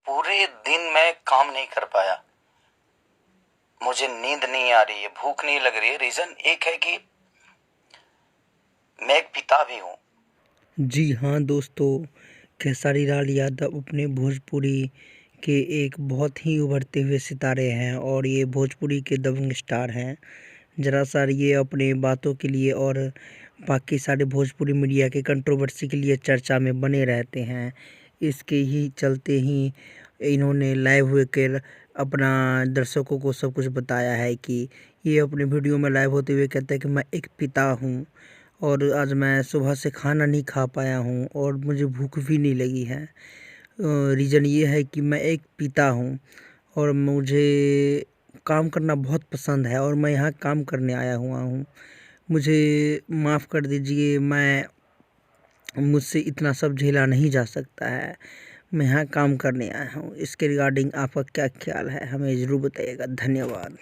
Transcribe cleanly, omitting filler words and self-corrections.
पूरे दिन मैं काम नहीं कर पाया। मुझे नींद नहीं आ रही है, भूख नहीं लग रही है। रीजन एक है कि मैं एक पिता भी हूँ। जी हाँ दोस्तों, खेसारी लाल यादव अपने भोजपुरी के एक बहुत ही उभरते हुए सितारे हैं और ये भोजपुरी के दबंग स्टार हैं। ज़रा सा ये अपने बातों के लिए और बाकी सारे भोजपुरी मीडिया के कंट्रोवर्सी के लिए चर्चा में बने रहते हैं। इसके ही चलते ही इन्होंने लाइव होकर अपना दर्शकों को सब कुछ बताया है कि ये अपने वीडियो में लाइव होते हुए कहते हैं कि मैं एक पिता हूँ और आज मैं सुबह से खाना नहीं खा पाया हूँ और मुझे भूख भी नहीं लगी है। रीज़न ये है कि मैं एक पिता हूँ और मुझे काम करना बहुत पसंद है और मैं यहाँ काम करने आया हुआ हूँ। मुझे माफ़ कर दीजिए, मुझसे इतना सब झेला नहीं जा सकता है। मैं यहाँ काम करने आया हूँ। इसके रिगार्डिंग आपका क्या ख्याल है, हमें ज़रूर बताइएगा। धन्यवाद।